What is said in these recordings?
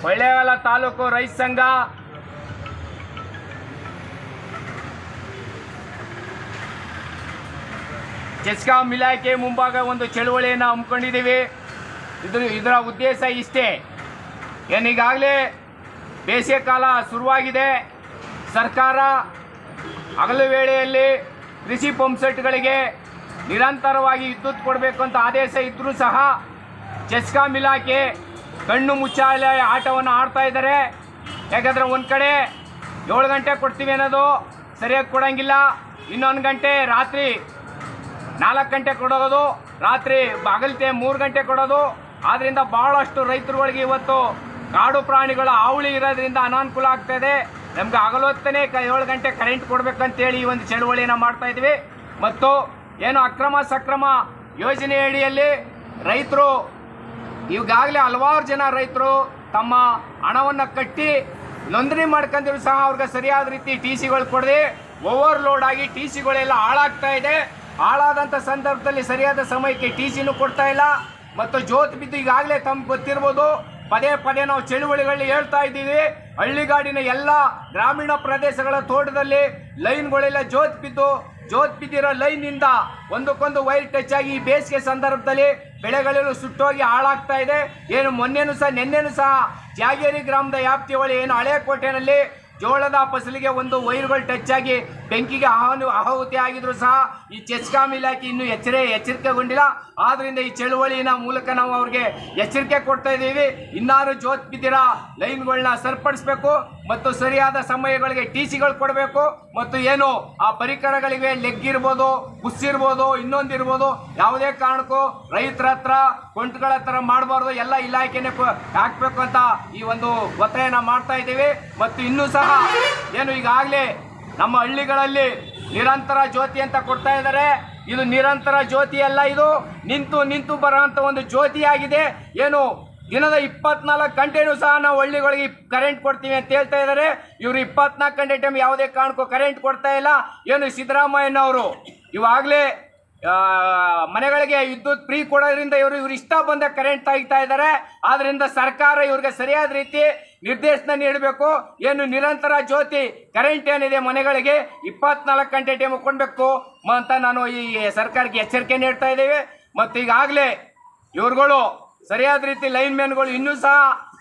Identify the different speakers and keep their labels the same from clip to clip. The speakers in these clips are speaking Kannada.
Speaker 1: ಕೊಳ್ಳೇಗಾಲ ತಾಲೂಕು ರೈತ ಸಂಘ ಚೆಸ್ಕಾಂ ಇಲಾಖೆ ಮುಂಭಾಗ ಒಂದು ಚಳುವಳಿಯನ್ನು ಹಮ್ಮಿಕೊಂಡಿದ್ದೀವಿ. ಇದರ ಉದ್ದೇಶ ಇಷ್ಟೇ. ಈಗಾಗಲೇ ಬೇಸಿಗೆ ಕಾಲ ಶುರುವಾಗಿದೆ. ಸರ್ಕಾರ ಹಗಲು ವೇಳೆಯಲ್ಲಿ ಕೃಷಿ ಪಂಪ್ ಸೆಟ್ಗಳಿಗೆ ನಿರಂತರವಾಗಿ ವಿದ್ಯುತ್ ಕೊಡಬೇಕು ಅಂತ ಆದೇಶ ಇದ್ದರೂ ಸಹ ಚೆಸ್ಕಾಂ ಇಲಾಖೆ ಕಣ್ಣು ಮುಚ್ಚಾಲೆ ಆಟವನ್ನು ಆಡ್ತಾ ಇದ್ದಾರೆ. ಯಾಕಂದರೆ ಒಂದು ಕಡೆ 7 ಗಂಟೆ ಕೊಡ್ತೀವಿ ಅನ್ನೋದು ಸರಿಯಾಗಿ ಕೊಡೋಂಗಿಲ್ಲ, ಇನ್ನೊಂದು ಗಂಟೆ ರಾತ್ರಿ 4 ಗಂಟೆ ಕೊಡೋದು, ರಾತ್ರಿ ಹಗಲ್ತೆ 3 ಗಂಟೆ ಕೊಡೋದು. ಆದ್ದರಿಂದ ಭಾಳಷ್ಟು ರೈತರುಗಳಿಗೆ ಇವತ್ತು ಕಾಡು ಪ್ರಾಣಿಗಳ ಹಾವಳಿ ಇರೋದ್ರಿಂದ ಅನಾನುಕೂಲ ಆಗ್ತಾಯಿದೆ. ನಮ್ಗೆ ಹಗಲೊತ್ತನೇ 7 ಗಂಟೆ ಕರೆಂಟ್ ಕೊಡಬೇಕಂತೇಳಿ ಈ ಒಂದು ಚಳುವಳಿಯನ್ನು ಮಾಡ್ತಾ ಇದ್ವಿ. ಮತ್ತು ಏನು ಅಕ್ರಮ ಸಕ್ರಮ ಯೋಜನೆ ಅಡಿಯಲ್ಲಿ ರೈತರು ಈಗಾಗಲೇ ಹಲವಾರು ಜನ ರೈತರು ತಮ್ಮ ಹಣವನ್ನು ಕಟ್ಟಿ ನೋಂದಣಿ ಮಾಡ್ಕೊಂಡಿದ್ರು ಸಹ ಅವ್ರಿಗೆ ಸರಿಯಾದ ರೀತಿ ಟಿ ಸಿಗಳು ಕೊಡದೆ ಓವರ್ಲೋಡ್ ಆಗಿ ಟಿ ಸಿಗಳೆಲ್ಲ ಹಾಳಾಗ್ತಾ ಇದೆ. ಹಾಳಾದಂಥ ಸಂದರ್ಭದಲ್ಲಿ ಸರಿಯಾದ ಸಮಯಕ್ಕೆ ಟಿ ಸಿನೂ ಕೊಡ್ತಾ ಇಲ್ಲ. ಮತ್ತು ಜೋತ್ ಬಿದ್ದು ಈಗಾಗಲೇ ತಮ್ಗೆ ಗೊತ್ತಿರ್ಬೋದು, ಪದೇ ಪದೇ ನಾವು ಚಳುವಳಿಗಳಲ್ಲಿ ಹೇಳ್ತಾ ಇದ್ದೀವಿ. ಹಳ್ಳಿಗಾಡಿನ ಎಲ್ಲ ಗ್ರಾಮೀಣ ಪ್ರದೇಶಗಳ ತೋಟದಲ್ಲಿ ಲೈನ್ಗಳೆಲ್ಲ ಜೋತ್ ಬಿದ್ದಿರೋ ಲೈನಿಂದ ಒಂದಕ್ಕೊಂದು ವೈರ್ ಟಚ್ ಆಗಿ ಈ ಬೇಸಿಗೆ ಸಂದರ್ಭದಲ್ಲಿ ಬೆಳೆಗಳೆಲ್ಲ ಸುಟ್ಟೋಗಿ ಹಾಳಾಗ್ತಾ ಇದೆ. ಏನು ನಿನ್ನೆನೂ ಸಹ ಜಾಗೇರಿ ಗ್ರಾಮದ ವ್ಯಾಪ್ತಿ ಒಳಗೆ ಏನು ಹಳೆ ಕೋಟೆನಲ್ಲಿ ಜೋಳದ ಫಸಲಿಗೆ ಒಂದು ವೈರ್ಗಳು ಟಚ್ ಆಗಿ ಬೆಂಕಿಗೆ ಆಹುತಿ ಆಗಿದ್ರು ಸಹ ಈ ಚೆಸ್ಕಾಂ ಇಲಾಖೆ ಇನ್ನೂ ಎಚ್ಚರಿಕೆಗೊಂಡಿಲ್ಲ. ಆದ್ದರಿಂದ ಈ ಚಳುವಳಿನ ಮೂಲಕ ನಾವು ಅವ್ರಿಗೆ ಎಚ್ಚರಿಕೆ ಕೊಡ್ತಾ ಇದ್ದೀವಿ. ಇನ್ನಾರು ಜೋತ್ ಬಿದ್ದಿರ ಲೈನ್ಗಳನ್ನ ಸರಿಪಡಿಸಬೇಕು ಮತ್ತು ಸರಿಯಾದ ಸಮಯಗಳಿಗೆ ಟಿ ಸಿಗಳು ಕೊಡಬೇಕು. ಮತ್ತು ಏನು ಆ ಪರಿಕರಗಳಿಗೆ ಲೆಗ್ ಇರ್ಬೋದು, ಇರ್ಬೋದು, ಇನ್ನೊಂದಿರ್ಬೋದು, ಯಾವುದೇ ಕಾರಣಕ್ಕೂ ರೈತರ ಹತ್ರ ಕೊಂಟುಗಳ ಹತ್ರ ಮಾಡಬಾರ್ದು, ಎಲ್ಲ ಇಲಾಖೆನೇ ಹಾಕಬೇಕು ಅಂತ ಈ ಒಂದು ಒತ್ತಾಯನ ಮಾಡ್ತಾ ಇದ್ದೀವಿ. ಮತ್ತು ಇನ್ನೂ ಸಹ ಏನು ಈಗಾಗಲೇ ನಮ್ಮ ಹಳ್ಳಿಗಳಲ್ಲಿ ನಿರಂತರ ಜ್ಯೋತಿ ಅಂತ ಕೊಡ್ತಾ ಇದ್ದಾರೆ. ಇದು ನಿರಂತರ ಜ್ಯೋತಿ ಅಲ್ಲ, ಇದು ನಿಂತು ಬರೋಂಥ ಒಂದು ಜ್ಯೋತಿ ಆಗಿದೆ. ಏನು ದಿನದ 24 ಗಂಟೆನೂ ಸಹ ನಾವು ಹಳ್ಳಿಗಳಿಗೆ ಕರೆಂಟ್ ಕೊಡ್ತೀವಿ ಅಂತ ಹೇಳ್ತಾ ಇದ್ದಾರೆ. ಇವರು 24 ಗಂಟೆ ಟೈಮ್ ಯಾವುದೇ ಕಾರಣಕ್ಕೂ ಕರೆಂಟ್ ಕೊಡ್ತಾ ಇಲ್ಲ. ಏನು ಸಿದ್ದರಾಮಯ್ಯನವರು ಇವಾಗಲೇ ಮನೆಗಳಿಗೆ ವಿದ್ಯುತ್ ಫ್ರೀ ಕೊಡೋದ್ರಿಂದ ಇವರು ಇಷ್ಟ ಬಂದ ಕರೆಂಟ್ ತೆಗಿತಾ ಇದ್ದಾರೆ. ಆದ್ದರಿಂದ ಸರ್ಕಾರ ಇವ್ರಿಗೆ ಸರಿಯಾದ ರೀತಿ ನಿರ್ದೇಶನ ನೀಡಬೇಕು. ಏನು ನಿರಂತರ ಜ್ಯೋತಿ ಕರೆಂಟ್ ಏನಿದೆ ಮನೆಗಳಿಗೆ 24 ಗಂಟೆ ಟೈಮ್ ಕೊಡಬೇಕು ಅಂತ ನಾನು ಈ ಸರ್ಕಾರಕ್ಕೆ ಎಚ್ಚರಿಕೆ ನೀಡ್ತಾ ಇದ್ದೇವೆ. ಮತ್ತು ಈಗಾಗಲೇ ಇವ್ರುಗಳು ಸರಿಯಾದ ರೀತಿ ಲೈನ್ ಮ್ಯಾನ್ಗಳು ಇನ್ನೂ ಸಹ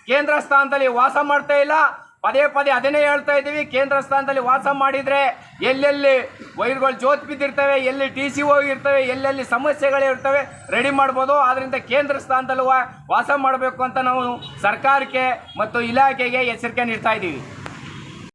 Speaker 1: ಕೇಂದ್ರ ಸ್ಥಾನದಲ್ಲಿ ವಾಸ ಮಾಡ್ತಾ ಇಲ್ಲ. ಪದೇ ಅದನ್ನೇ ಹೇಳ್ತಾ ಇದ್ದೀವಿ. ಕೇಂದ್ರ ಸ್ಥಾನದಲ್ಲಿ ವಾಸ ಮಾಡಿದರೆ ಎಲ್ಲೆಲ್ಲಿ ವೈರ್ಗಳು ಜೋತ್ ಬಿದ್ದಿರ್ತವೆ, ಎಲ್ಲಿ ಟಿ ಸಿ ಹೋಗಿರ್ತವೆ, ಎಲ್ಲೆಲ್ಲಿ ಸಮಸ್ಯೆಗಳಿರ್ತವೆ ರೆಡಿ ಮಾಡ್ಬೋದು. ಆದ್ದರಿಂದ ಕೇಂದ್ರ ಸ್ಥಾನದಲ್ಲಿ ವಾಸ ಮಾಡಬೇಕು ಅಂತ ನಾವು ಸರ್ಕಾರಕ್ಕೆ ಮತ್ತು ಇಲಾಖೆಗೆ ಎಚ್ಚರಿಕೆ ನೀಡ್ತಾ ಇದ್ದೀವಿ.